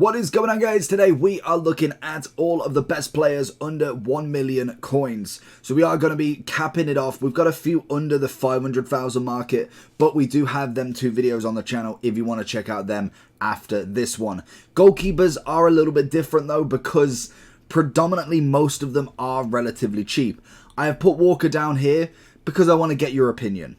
What is going on, guys? Today we are looking at all of the best players under 1 million coins. So we are going to be capping it off. We've got a few under the 500,000 market, but we do have them two videos on the channel if you want to check out them after this one. Goalkeepers are a little bit different though, because predominantly most of them are relatively cheap. I have put Walker down here because I want to get your opinion.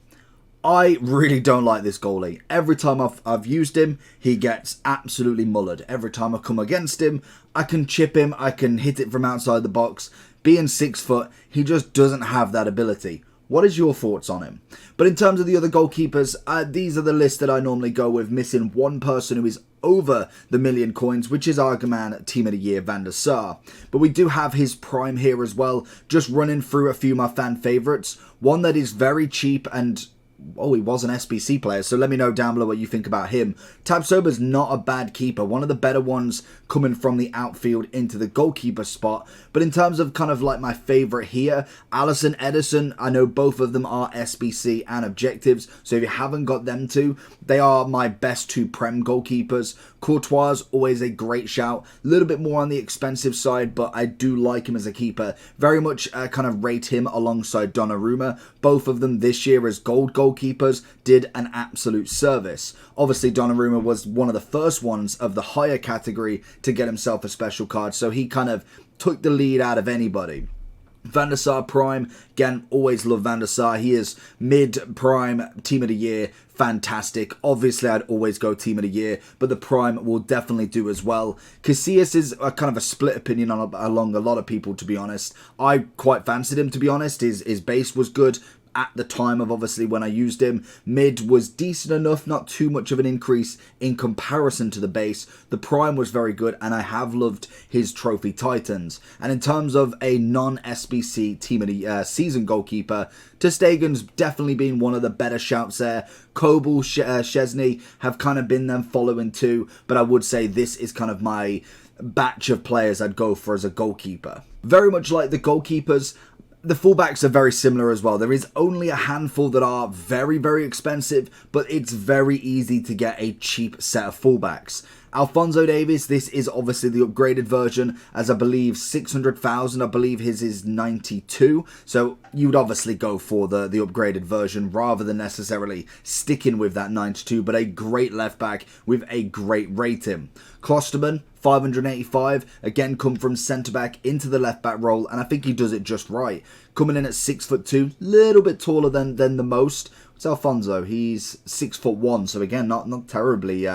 I really don't like this goalie. Every time I've used him, he gets absolutely mullered. Every time I come against him, I can chip him, I can hit it from outside the box. Being 6 foot, he just doesn't have that ability. What is your thoughts on him? But in terms of the other goalkeepers, these are the lists that I normally go with, missing one person who is over the million coins, which is our man Team of the Year, Van der Sar. But we do have his prime here as well, just running through a few of my fan favourites. One that is very cheap and... oh, he was an SBC player, so let me know down below what you think about him. Tabsoba's not a bad keeper, one of the better ones coming from the outfield into the goalkeeper spot. But in terms of kind of like my favourite here, Alisson, Edison, I know both of them are SBC and objectives, so if you haven't got them two, they are my best two Prem goalkeepers. Courtois, always a great shout, a little bit more on the expensive side, but I do like him as a keeper. Very much kind of rate him alongside Donnarumma. Both of them this year as gold goalkeepers did an absolute service. Obviously, Donnarumma was one of the first ones of the higher category to get himself a special card, so he kind of took the lead out of anybody. Van der Sar Prime, again, always love Van der Sar. He is mid-prime, Team of the Year, fantastic. Obviously, I'd always go Team of the Year, but the Prime will definitely do as well. Casillas is a kind of a split opinion along a lot of people, to be honest. I quite fancied him, to be honest. His base was good at the time of obviously when I used him. Mid was decent enough, not too much of an increase in comparison to the base. The Prime was very good, and I have loved his Trophy Titans. And in terms of a non-SBC Team of the Season goalkeeper, ter Stegen's definitely been one of the better shouts there. Kobel, Szczesny have kind of been them following too, but I would say this is kind of my batch of players I'd go for as a goalkeeper. Very much like the goalkeepers, the fullbacks are very similar as well. There is only a handful that are very, very expensive, but it's very easy to get a cheap set of fullbacks. Alphonso Davies, this is obviously the upgraded version, as I believe 600,000, I believe his is 92. So you'd obviously go for the upgraded version rather than necessarily sticking with that 92, but a great left back with a great rating. Klosterman, 585, again come from centre back into the left back role, and I think he does it just right. Coming in at 6'2", little bit taller than the most. It's Alfonso, he's 6'1", so again not terribly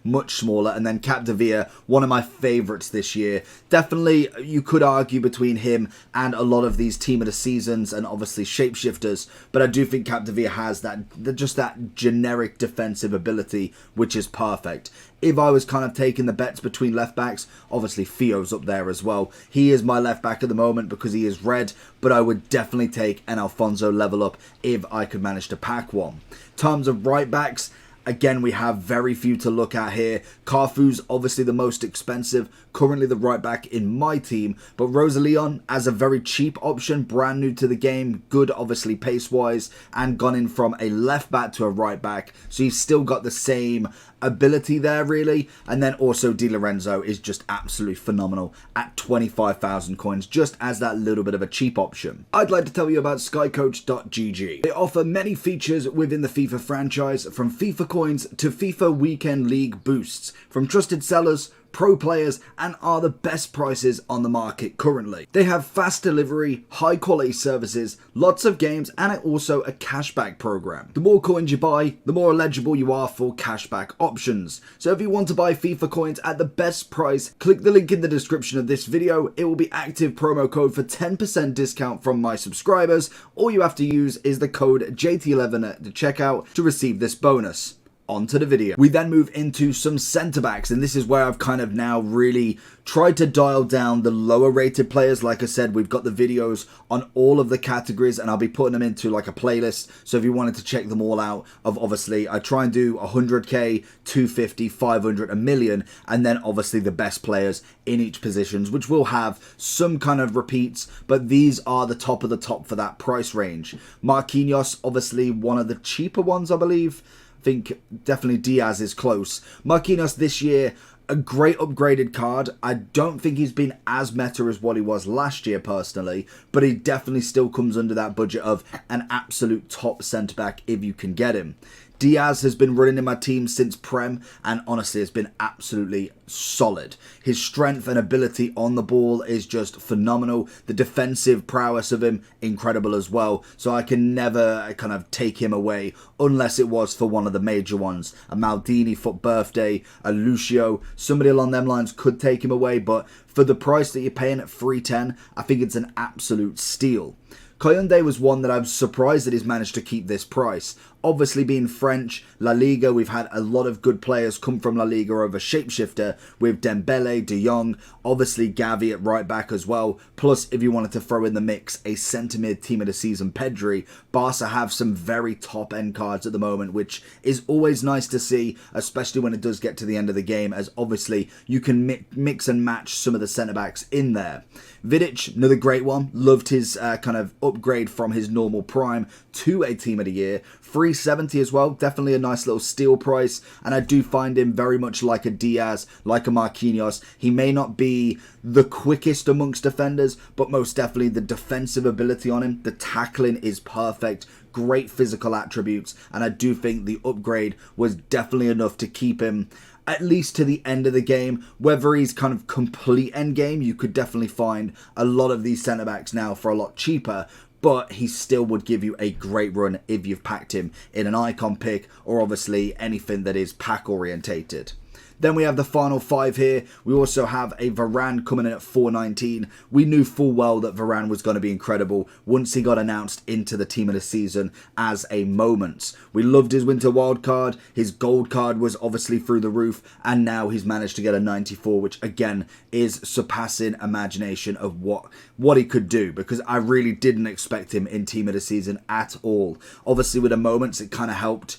much smaller. And then Capdevila, one of my favourites this year. Definitely you could argue between him and a lot of these Team of the Seasons and obviously shapeshifters, but I do think Capdevila has just that generic defensive ability, which is perfect. If I was kind of taking the bets between left backs, obviously Theo's up there as well. He is my left back at the moment because he is red, but I would definitely take an Alfonso level up if I could manage to pack one. In terms of right backs, again, we have very few to look at here. Carfu's obviously the most expensive, currently the right back in my team. But Rosaleon as a very cheap option, brand new to the game, good obviously pace-wise, and gone in from a left back to a right back. So you've still got the same ability there, really. And then also Di Lorenzo is just absolutely phenomenal at 25,000 coins, just as that little bit of a cheap option. I'd like to tell you about skycoach.gg. They offer many features within the FIFA franchise, from FIFA coins to FIFA Weekend League boosts, from trusted sellers, pro players, and are the best prices on the market currently. They have fast delivery, high quality services, lots of games, and also a cashback program. The more coins you buy, the more eligible you are for cashback options. So if you want to buy FIFA coins at the best price, click the link in the description of this video. It will be active promo code for 10% discount from my subscribers. All you have to use is the code JT11 at the checkout to receive this bonus. On to the video. We then move into some centre backs, and this is where I've kind of now really tried to dial down the lower rated players. Like I said, we've got the videos on all of the categories, and I'll be putting them into like a playlist. So if you wanted to check them all out, obviously I try and do 100k, 250, 500, a million, and then obviously the best players in each positions, which will have some kind of repeats, but these are the top of the top for that price range. Marquinhos, obviously one of the cheaper ones, I believe. I think definitely Diaz is close. Marquinhos this year, A great upgraded card. I don't think he's been as meta as what he was last year personally, but he definitely still comes under that budget of an absolute top centre-back if you can get him. Diaz has been running in my team since Prem, and honestly has been absolutely solid. His strength and ability on the ball is just phenomenal. The defensive prowess of him, incredible as well. So I can never kind of take him away unless it was for one of the major ones. A Maldini foot birthday, a Lucio, somebody along them lines could take him away, but for the price that you're paying at 310, I think it's an absolute steal. Koyunde was one that I'm surprised that he's managed to keep this price. Obviously being French, La Liga, we've had a lot of good players come from La Liga over Shapeshifter with Dembele, De Jong, obviously Gavi at right back as well. Plus, if you wanted to throw in the mix a centre mid team of the season, Pedri, Barca have some very top end cards at the moment, which is always nice to see, especially when it does get to the end of the game, as obviously you can mix and match some of the centre backs in there. Vidic, another great one. Loved his kind of upgrade from his normal prime to a team of the year. 370 as well, definitely a nice little steal price, and I do find him very much like a Diaz, like a Marquinhos. He may not be the quickest amongst defenders, but most definitely the defensive ability on him, the tackling is perfect, great physical attributes, and I do think the upgrade was definitely enough to keep him at least to the end of the game. Whether he's kind of complete end game, you could definitely find a lot of these centre backs now for a lot cheaper, but he still would give you a great run if you've packed him in an icon pick or obviously anything that is pack orientated. Then we have the final five here. We also have a Varane coming in at 419. We knew full well that Varane was going to be incredible once he got announced into the team of the season as a Moments. We loved his winter wild card. His gold card was obviously through the roof, and now he's managed to get a 94, which again is surpassing imagination of what he could do, because I really didn't expect him in team of the season at all. Obviously with the Moments, it kind of helped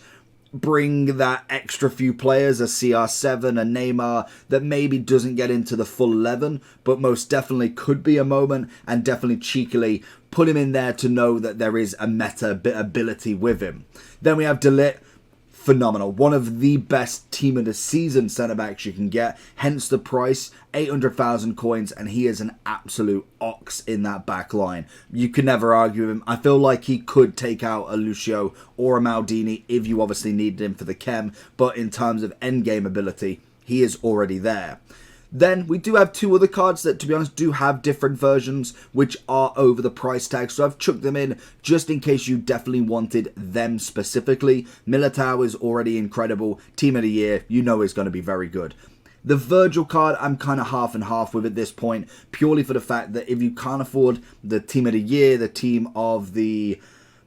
bring that extra few players, a CR7, a Neymar, that maybe doesn't get into the full 11, but most definitely could be a moment, and definitely cheekily put him in there to know that there is a meta ability with him. Then we have De Ligt. Phenomenal. One of the best team of the season centre backs you can get, hence the price, 800,000 coins, and he is an absolute ox in that back line. You can never argue with him. I feel like he could take out a Lucio or a Maldini if you obviously needed him for the chem, but in terms of endgame ability, he is already there. Then we do have two other cards that, to be honest, do have different versions, which are over the price tag. So I've chucked them in just in case you definitely wanted them specifically. Militao is already incredible. Team of the year, you know is going to be very good. The Virgil card, I'm kind of half and half with at this point, purely for the fact that if you can't afford the team of the year, the team of the...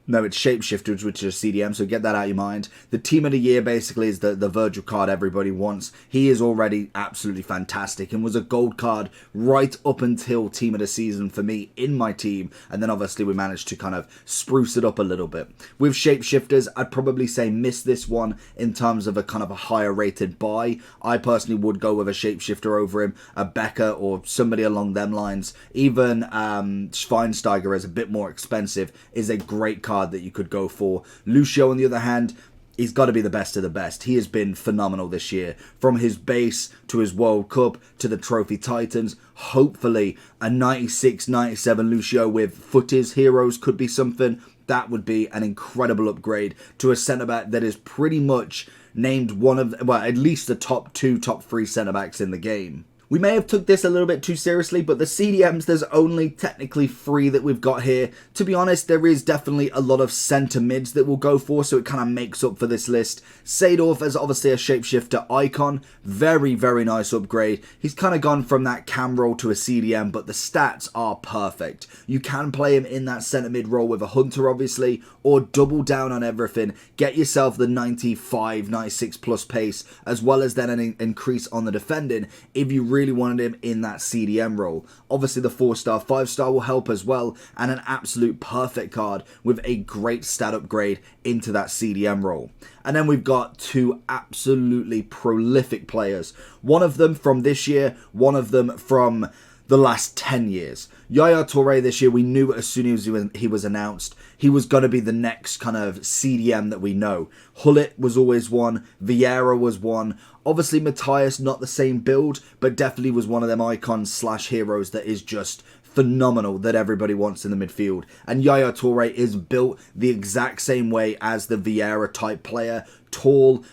No, it's Shapeshifters, which is CDM, so get that out of your mind. The team of the year basically is the Virgil card everybody wants. He is already absolutely fantastic and was a gold card right up until team of the season for me in my team. And then obviously we managed to kind of spruce it up a little bit. With Shapeshifters, I'd probably say miss this one in terms of a kind of a higher rated buy. I personally would go with a Shapeshifter over him, a Becker or somebody along them lines. Even Schweinsteiger is a bit more expensive, is a great card that you could go for. Lucio, on the other hand, he's got to be the best of the best. He has been phenomenal this year. From his base to his World Cup to the Trophy Titans. Hopefully a 96, 97 Lucio with footies heroes could be something. That would be an incredible upgrade to a centre-back that is pretty much named one of, well, at least the top 2, top 3 centre-backs in the game. We may have took this a little bit too seriously, but the CDMs, there's only technically 3 that we've got here. To be honest, there is definitely a lot of centre mids that we'll go for, so it kind of makes up for this list. Seedorf as obviously a shapeshifter icon. Very, very nice upgrade. He's kind of gone from that cam role to a CDM, but the stats are perfect. You can play him in that centre mid role with a hunter, obviously, or double down on everything. Get yourself the 95, 96 plus pace, as well as then an increase on the defending if you really wanted him in that CDM role. Obviously the 4-star, 5-star will help as well, and an absolute perfect card with a great stat upgrade into that CDM role. And then we've got 2 absolutely prolific players. One of them from this year, one of them from the last 10 years. Yaya Touré this year, we knew as soon as he was announced, he was going to be the next kind of CDM that we know. Hullet was always one. Vieira was one. Obviously, Matthias, not the same build, but definitely was one of them icons slash heroes that is just phenomenal that everybody wants in the midfield. And Yaya Touré is built the exact same way as the Vieira type player. Tall,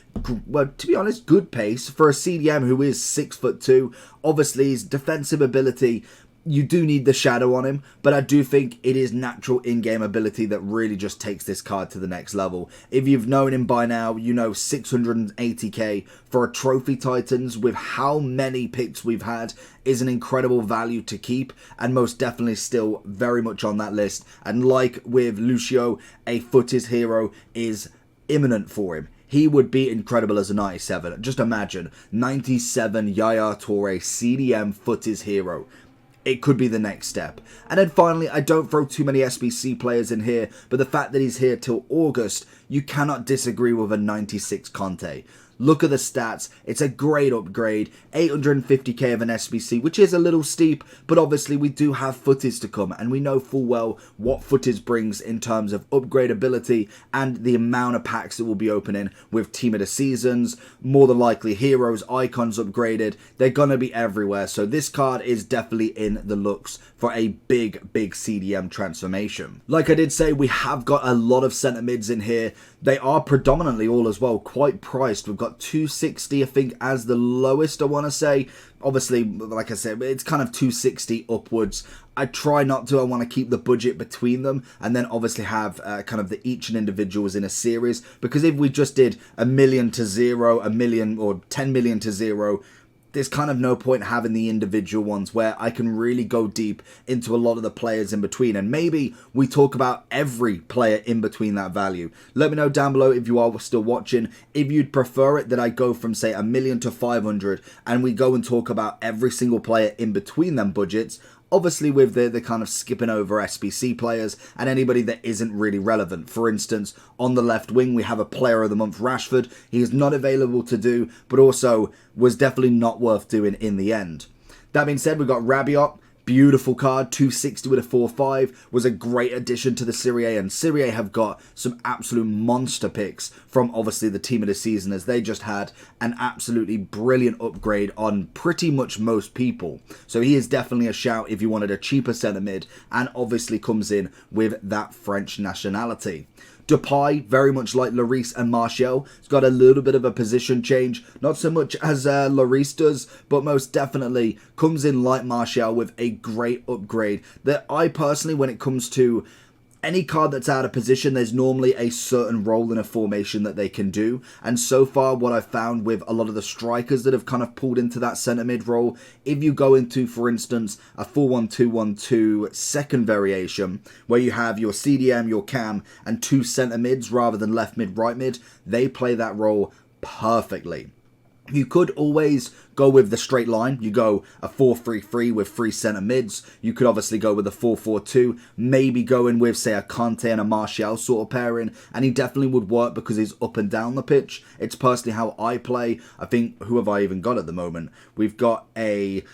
well, to be honest, good pace for a CDM who is 6'2". Obviously, his defensive ability, you do need the shadow on him, but I do think it is natural in-game ability that really just takes this card to the next level. If you've known him by now, you know 680k for a Trophy Titans with how many picks we've had is an incredible value to keep, and most definitely still very much on that list. And like with Lucio, a footies hero is imminent for him. He would be incredible as a 97. Just imagine, 97 Yaya Touré CDM footies hero. It could be the next step. And then finally, I don't throw too many SBC players in here, but the fact that he's here till August, you cannot disagree with a 96 Conte. Look at the stats. It's a great upgrade. 850k of an SBC, which is a little steep, but obviously we do have footies to come, and we know full well what footies brings in terms of upgrade ability and the amount of packs it will be opening with Team of the Seasons, more than likely heroes, icons upgraded. They're going to be everywhere, so this card is definitely in the looks for a big CDM transformation. Like I did say, we have got a lot of centre mids in here. They are predominantly all as well quite priced. We've got 260, I think, as the lowest, I want to say. Obviously, like I said, it's kind of 260 upwards. I try not to. I want to keep the budget between them, and then obviously have kind of the each and individuals in a series, because if we just did 1 million to 0, 1 million or 10 million to 0, there's kind of no point having the individual ones where I can really go deep into a lot of the players in between. And maybe we talk about every player in between that value. Let me know down below if you are still watching, if you'd prefer it that I go from, say, 1 million to 500 and we go and talk about every single player in between them budgets. Obviously with the kind of skipping over SBC players and anybody that isn't really relevant. For instance, on the left wing, we have a player of the month, Rashford. He is not available to do, but also was definitely not worth doing in the end. That being said, we've got Rabiot. Beautiful card, 260 with a 4-5, was a great addition to the Serie A, and Serie A have got some absolute monster picks from obviously the Team of the Season, as they just had an absolutely brilliant upgrade on pretty much most people. So he is definitely a shout if you wanted a cheaper centre mid, and obviously comes in with that French nationality. Depay, very much like Lloris and Martial, has got a little bit of a position change. Not so much as Lloris does, but most definitely comes in like Martial with a great upgrade that I personally, when it comes to any card that's out of position, there's normally a certain role in a formation that they can do. And so far, what I've found with a lot of the strikers that have kind of pulled into that centre mid role, if you go into, for instance, a 4-1-2-1-2 second variation, where you have your CDM, your cam, and 2 centre mids rather than left mid, right mid, they play that role perfectly. You could always go with the straight line. You go a 4-3-3 with 3 centre mids. You could obviously go with a 4-4-2. Maybe go in with, say, a Conte and a Martial sort of pairing. And he definitely would work because he's up and down the pitch. It's personally how I play. I think, who have I even got at the moment? We've got a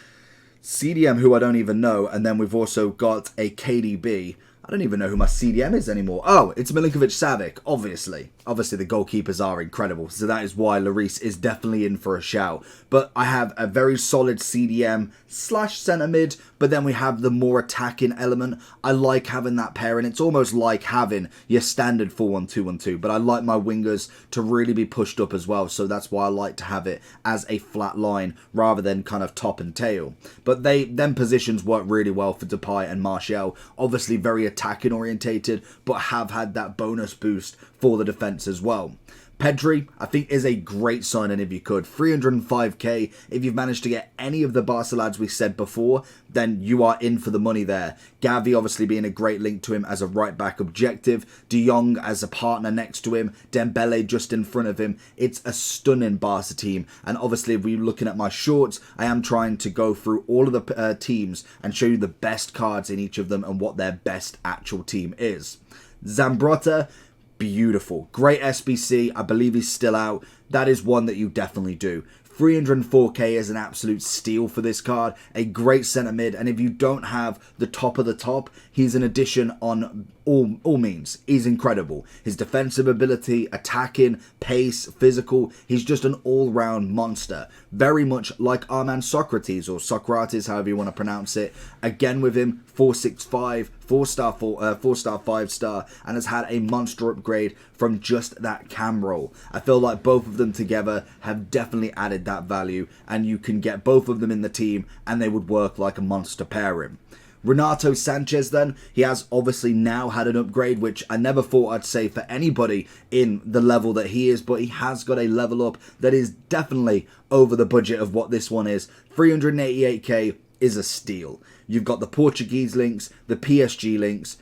CDM who I don't even know. And then we've also got a KDB. I don't even know who my CDM is anymore. Oh, it's Milinkovic-Savic, obviously. Obviously, the goalkeepers are incredible, so that is why Lloris is definitely in for a shout. But I have a very solid CDM slash centre mid, but then we have the more attacking element. I like having that pairing. It's almost like having your standard 4-1-2-1-2, but I like my wingers to really be pushed up as well, so that's why I like to have it as a flat line rather than kind of top and tail. But them positions work really well for Depay and Martial. Obviously very attacking orientated, but have had that bonus boost for the defense as well. Pedri, I think, is a great signing if you could. 305k. If you've managed to get any of the Barca lads we said before, then you are in for the money there. Gavi obviously being a great link to him as a right-back objective. De Jong as a partner next to him. Dembele just in front of him. It's a stunning Barca team. And obviously, if we're looking at my shorts, I am trying to go through all of the teams and show you the best cards in each of them and what their best actual team is. Zambrotta, beautiful. Great SBC. I believe he's still out. That is one that you definitely do. 304k is an absolute steal for this card. A great centre mid, and if you don't have the top of the top, he's an addition on all means. He's incredible. His defensive ability, attacking, pace, physical, he's just an all-round monster. Very much like our man Socrates, or Socrates, however you want to pronounce it. Again with him, 465, 4-star, 4-star, 5-star, and has had a monster upgrade from just that cam roll. I feel like both of them together have definitely added that value, and you can get both of them in the team and they would work like a monster pairing. Renato Sanchez then, he has obviously now had an upgrade, which I never thought I'd say for anybody in the level that he is, but he has got a level up that is definitely over the budget of what this one is. 388k is a steal. You've got the Portuguese links, the PSG links.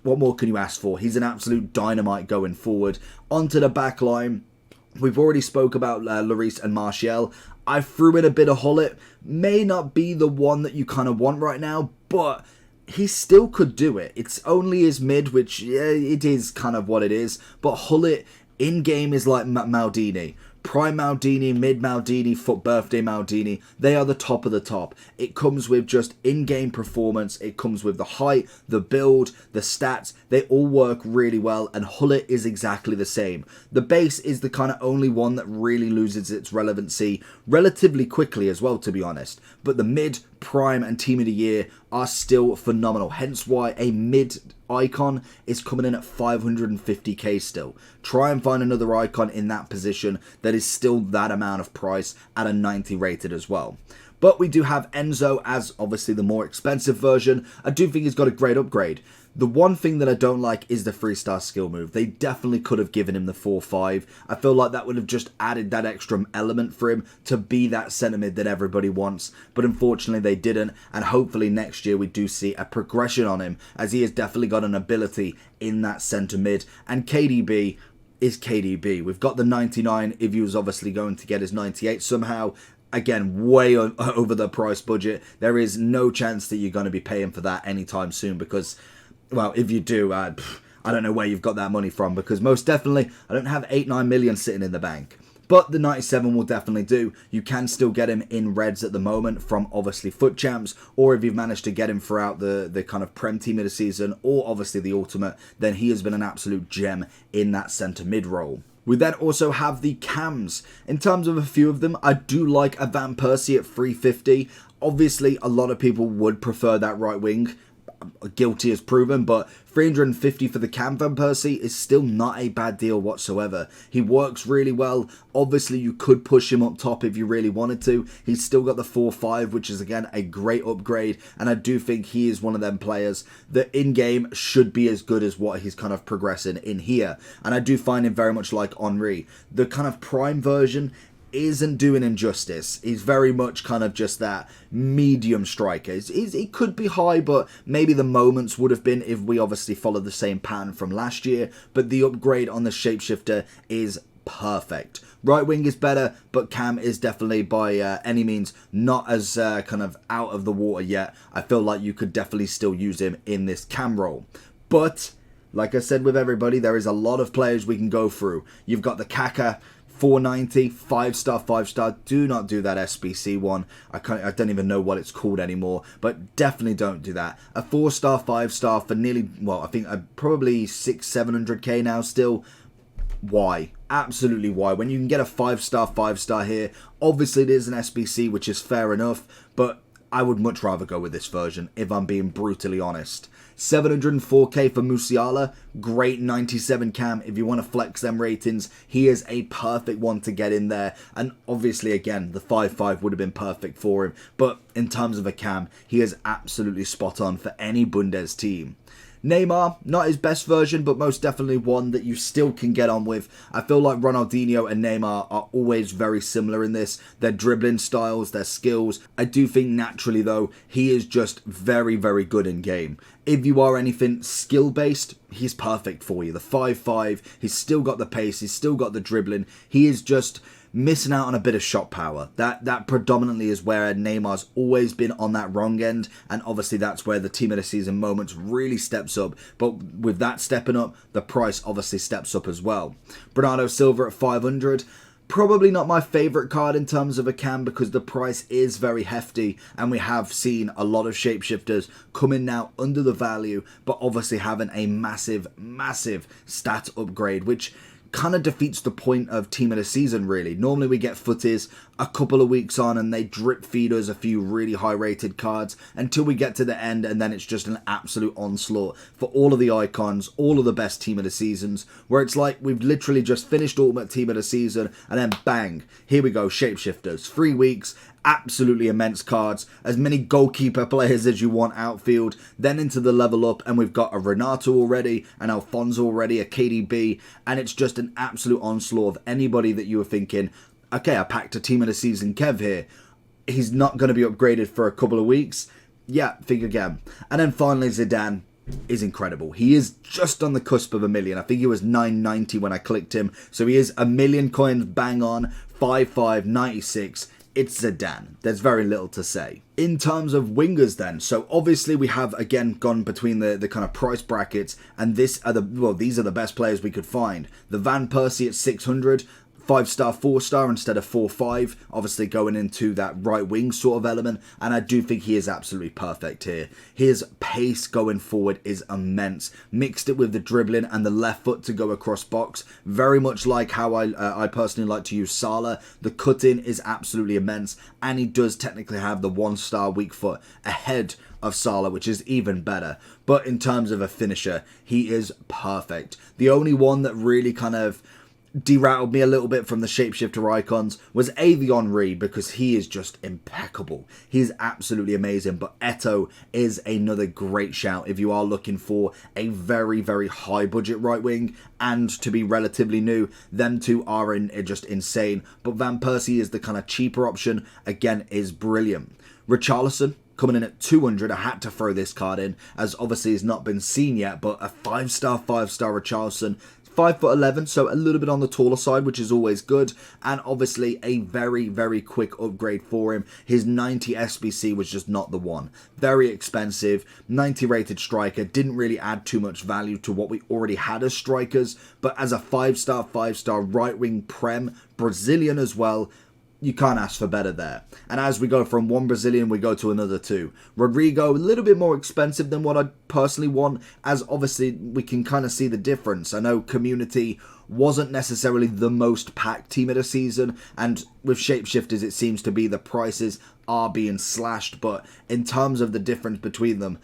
What more can you ask for? He's an absolute dynamite going forward. Onto the back line. We've already spoke about Lloris and Martial. I threw in a bit of Hullet. May not be the one that you kind of want right now, but he still could do it. It's only his mid, which it is kind of what it is. But Hullet in-game is like Maldini. Prime Maldini, mid Maldini, foot birthday Maldini, they are the top of the top. It comes with just in-game performance, it comes with the height, the build, the stats, they all work really well, and Hullet is exactly the same. The base is the kind of only one that really loses its relevancy relatively quickly as well, to be honest. But the mid, prime, and team of the year are still phenomenal, hence why a mid icon is coming in at 550k still. Try and find another icon in that position that is still that amount of price at a 90 rated as well. But we do have Enzo as obviously the more expensive version. I do think he's got a great upgrade. The one thing that I don't like is the 3-star skill move. They definitely could have given him the 4-5. I feel like that would have just added that extra element for him to be that centre mid that everybody wants. But unfortunately they didn't. And hopefully next year we do see a progression on him, as he has definitely got an ability in that centre mid. And KDB is KDB. We've got the 99 if he was obviously going to get his 98 somehow. Again, way over the price budget. There is no chance that you're going to be paying for that anytime soon, because, well, if you do, I don't know where you've got that money from, because most definitely I don't have 8-9 million sitting in the bank. But the 97 will definitely do. You can still get him in reds at the moment from obviously Foot Champs, or if you've managed to get him throughout the kind of Prem team of the season, or obviously the Ultimate, then he has been an absolute gem in that centre mid role. We then also have the cams. In terms of a few of them, I do like a Van Persie at 350. Obviously, a lot of people would prefer that right wing. Guilty as proven, but 350 for the cam Van Persie is still not a bad deal whatsoever. He works really well. Obviously, you could push him up top if you really wanted to. He's still got the 4-5, which is, again, a great upgrade, and I do think he is one of them players that in-game should be as good as what he's kind of progressing in here. And I do find him very much like Henry. The kind of prime version isn't doing him justice. He's very much kind of just that medium striker. He could be high, but maybe the moments would have been if we obviously followed the same pattern from last year. But the upgrade on the shapeshifter is perfect. Right wing is better, but cam is definitely by any means not as kind of out of the water yet. I feel like you could definitely still use him in this cam role. But like I said with everybody, there is a lot of players we can go through. You've got the Kaka, 490, 5-star, 5-star. Do not do that SBC one. I don't even know what it's called anymore, but definitely don't do that. A 4-star, 5-star for nearly, well, I think probably 600-700k now still. Why? Absolutely why? When you can get a 5-star, 5-star here, obviously it is an SBC, which is fair enough, but I would much rather go with this version, if I'm being brutally honest. 704k for Musiala, great 97 cam. If you want to flex them ratings, he is a perfect one to get in there. And obviously, again, the 5-5 would have been perfect for him. But in terms of a cam, he is absolutely spot on for any Bundes team. Neymar, not his best version, but most definitely one that you still can get on with. I feel like Ronaldinho and Neymar are always very similar in this. Their dribbling styles, their skills. I do think naturally, though, he is just very, very good in game. If you are anything skill-based, he's perfect for you. The 5-5, he's still got the pace, he's still got the dribbling. He is just missing out on a bit of shot power. That predominantly is where Neymar's always been on that wrong end, and obviously that's where the team of the season moments really steps up. But with that stepping up, the price obviously steps up as well. Bernardo Silva at 500. Probably not my favourite card in terms of a cam because the price is very hefty and we have seen a lot of shapeshifters come in now under the value but obviously having a massive stat upgrade, which kind of defeats the point of team of the season really. Normally we get footies a couple of weeks on and they drip feed us a few really high rated cards until we get to the end, and then it's just an absolute onslaught for all of the icons, all of the best team of the seasons, where it's like we've literally just finished ultimate team of the season and then bang, here we go, shapeshifters, 3 weeks, absolutely immense cards, as many goalkeeper players as you want outfield, then into the level up and we've got a Renato already, an Alfonso already, a KDB, and it's just an absolute onslaught of anybody that you were thinking, okay, I packed a team of the season Kev here, he's not going to be upgraded for a couple of weeks, yeah, think again. And then finally Zidane is incredible. He is just on the cusp of 1 million. I think he was 990 when I clicked him, so he is 1 million coins bang on, 5,596. It's Zidane. There's very little to say. In terms of wingers then, so obviously we have again gone between the kind of price brackets, and these are the best players we could find. The Van Persie at 600, 5-star, 4-star instead of 4-5, obviously going into that right wing sort of element, and I do think he is absolutely perfect here. His pace going forward is immense, mixed it with the dribbling and the left foot to go across box, very much like how I personally like to use Salah. The cutting is absolutely immense, and he does technically have the 1-star weak foot ahead of Salah, which is even better. But in terms of a finisher, he is perfect. The only one that really kind of derailed me a little bit from the shapeshifter icons was Henry, because he is just impeccable. He's absolutely amazing, but Eto'o is another great shout if you are looking for a very high budget right wing, and to be relatively new, them two are just insane. But Van Persie is the kind of cheaper option, again is brilliant. Richarlison coming in at 200, I had to throw this card in, as obviously it's not been seen yet, but a 5-star Richarlison, 5'11", so a little bit on the taller side, which is always good, and obviously a very quick upgrade for him. His 90 SBC was just not the one. Very expensive, 90 rated striker, didn't really add too much value to what we already had as strikers, but as a 5-star right wing Prem, Brazilian as well, you can't ask for better there. And as we go from one Brazilian, we go to another two. Rodrigo, a little bit more expensive than what I personally want, as obviously we can kind of see the difference. I know Community wasn't necessarily the most packed team of the season, and with shapeshifters it seems to be the prices are being slashed, but in terms of the difference between them,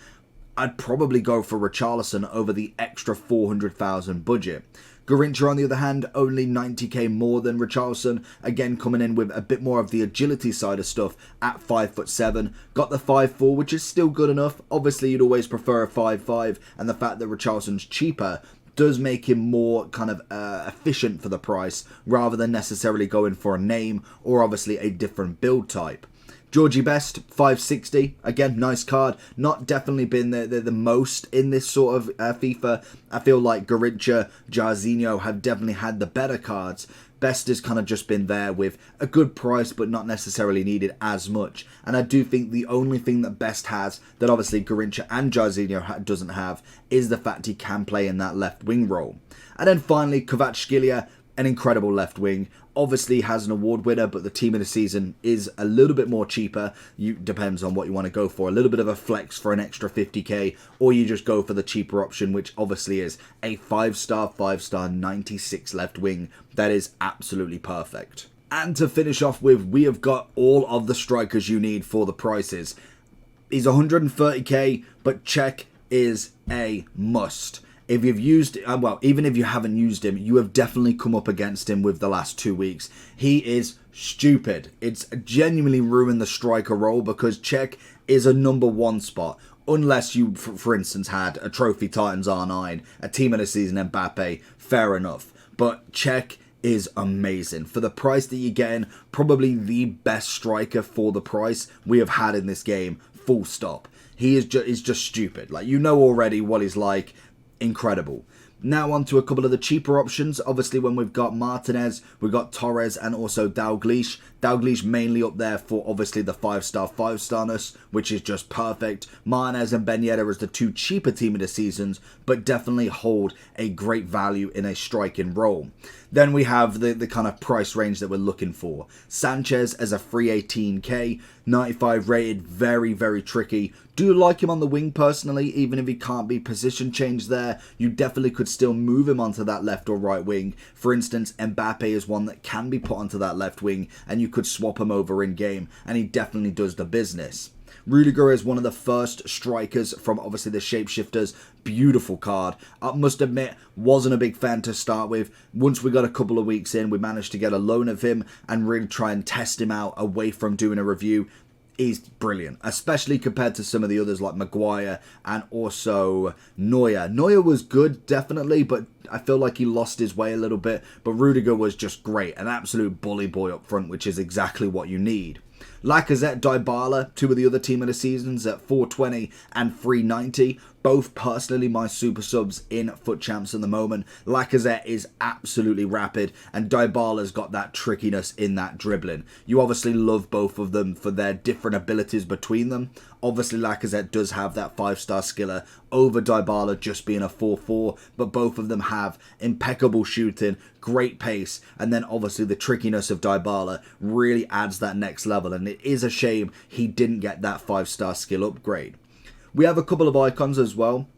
I'd probably go for Richarlison over the extra 400,000 budget. Garrincha, on the other hand, only 90k more than Richarlison, again coming in with a bit more of the agility side of stuff at 5'7". Got the 5'4", which is still good enough. Obviously, you'd always prefer a 5'5", and the fact that Richarlison's cheaper does make him more kind of efficient for the price, rather than necessarily going for a name or obviously a different build type. Georgie Best, 560. Again, nice card. Not definitely been the most in this sort of FIFA. I feel like Garrincha, Jairzinho have definitely had the better cards. Best has kind of just been there with a good price, but not necessarily needed as much. And I do think the only thing that Best has, that obviously Garrincha and Jairzinho doesn't have, is the fact he can play in that left wing role. And then finally, Kvaratskhelia, an incredible left wing. Obviously has an award winner, but the team of the season is a little bit more cheaper. Depends on what you want to go for. A little bit of a flex for an extra 50k, or you just go for the cheaper option, which obviously is a 5-star, 96 left wing. That is absolutely perfect. And to finish off with, we have got all of the strikers you need for the prices. He's 130k, but Czech is a must. If you've used, well, even if you haven't used him, you have definitely come up against him with the last 2 weeks. He is stupid. It's genuinely ruined the striker role, because Czech is a number 1 spot. Unless you, for instance, had a Trophy Titans R9, a team of the season Mbappe, fair enough. But Czech is amazing. For the price that you're getting, probably the best striker for the price we have had in this game, full stop. He is just stupid. Like, you know already what he's like. Incredible. Now on to a couple of the cheaper options. Obviously, when we've got Martinez, we've got Torres and also Dalglish. Dalglish mainly up there for obviously the 5-star-ness, which is just perfect. Martinez and Ben Yedder as the 2 cheaper team of the seasons, but definitely hold a great value in a striking role. Then we have the kind of price range that we're looking for. Sanchez as a free 18k, 95 rated, very, very tricky. Do like him on the wing personally, even if he can't be position changed there. You definitely could still move him onto that left or right wing. For instance, Mbappe is one that can be put onto that left wing, and you could swap him over in game, and he definitely does the business. Rudiger is one of the first strikers from obviously the Shapeshifters. Beautiful card. I must admit, wasn't a big fan to start with. Once we got a couple of weeks in, we managed to get a loan of him and really try and test him out away from doing a review. He's brilliant, especially compared to some of the others like Maguire and also Neuer. Neuer was good, definitely, but I feel like he lost his way a little bit. But Rudiger was just great, an absolute bully boy up front, which is exactly what you need. Lacazette, Dybala, two of the other team of the seasons at 420 and 390. Both personally my super subs in FUT Champs at the moment. Lacazette is absolutely rapid, and Dybala's got that trickiness in that dribbling. You obviously love both of them for their different abilities between them. Obviously Lacazette does have that 5-star skiller over Dybala just being a 4-4, but both of them have impeccable shooting, great pace, and then obviously the trickiness of Dybala really adds that next level, and it is a shame he didn't get that 5-star skill upgrade. We have a couple of icons as well,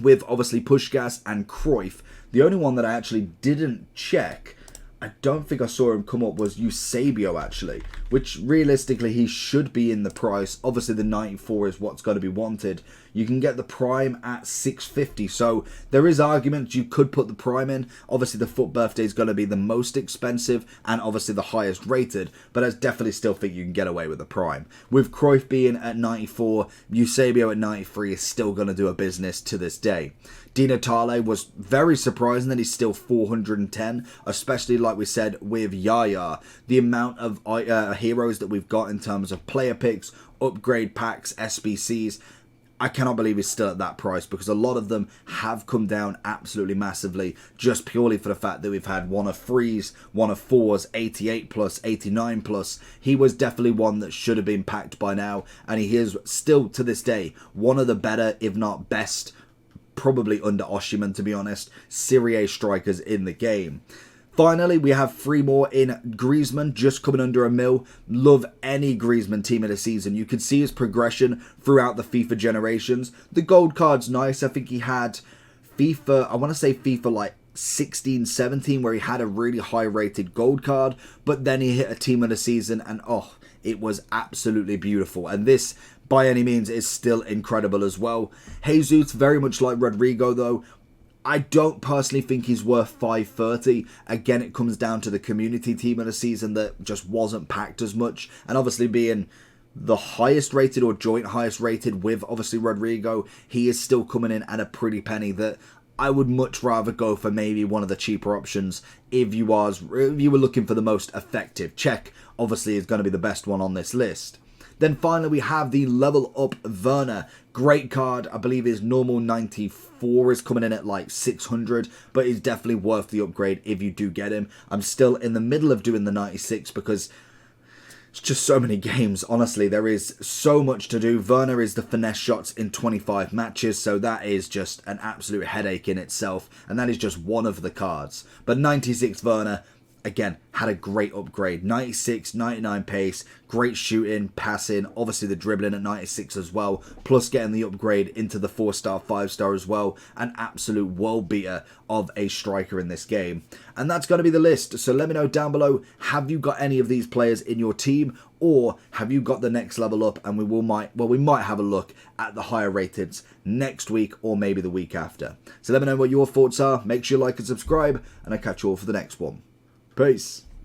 with obviously Puskás and Cruyff. The only one that I actually didn't check, I don't think I saw him come up, was Eusebio actually, which realistically he should be in the price. Obviously the 94 is what's got to be wanted. You can get the prime at 650, so there is argument you could put the prime in. Obviously the FUT birthday is going to be the most expensive and obviously the highest rated, but I definitely still think you can get away with the prime. With Cruyff being at 94, Eusebio at 93 is still going to do a business to this day. Di Natale was very surprising that he's still 410, especially like we said with Yaya. The amount of heroes that we've got in terms of player picks, upgrade packs, SBCs, I cannot believe he's still at that price, because a lot of them have come down absolutely massively just purely for the fact that we've had one of 3s, one of 4s, 88 plus, 89 plus. He was definitely one that should have been packed by now, and he is still to this day one of the better, if not best, probably under Osimhen to be honest, Serie A strikers in the game. Finally, we have 3 more in Griezmann, just coming under $1 mil. Love any Griezmann team of the season. You can see his progression throughout the FIFA generations. The gold card's nice. I think he had FIFA, I want to say FIFA like 16, 17, where he had a really high rated gold card, but then he hit a team of the season and oh, it was absolutely beautiful. And this, by any means, is still incredible as well. Jesus, very much like Rodrigo though, I don't personally think he's worth 530. Again, it comes down to the community team of the season that just wasn't packed as much. And obviously being the highest rated or joint highest rated with obviously Rodrigo, he is still coming in at a pretty penny that I would much rather go for maybe one of the cheaper options if you were looking for the most effective. Czech obviously is going to be the best one on this list. Then finally we have the level up Werner. Great card. I believe his normal 94 is coming in at like 600, but he's definitely worth the upgrade if you do get him. I'm still in the middle of doing the 96 because it's just so many games. Honestly, there is so much to do. Werner is the finesse shots in 25 matches, so that is just an absolute headache in itself, and that is just one of the cards. But 96 Werner, again, had a great upgrade. 96, 99 pace, great shooting, passing, obviously the dribbling at 96 as well, plus getting the upgrade into the 4-star, 5-star as well. An absolute world beater of a striker in this game. And that's going to be the list. So let me know down below, have you got any of these players in your team, or have you got the next level up? And we might have a look at the higher rateds next week or maybe the week after. So let me know what your thoughts are. Make sure you like and subscribe, and I'll catch you all for the next one. Peace.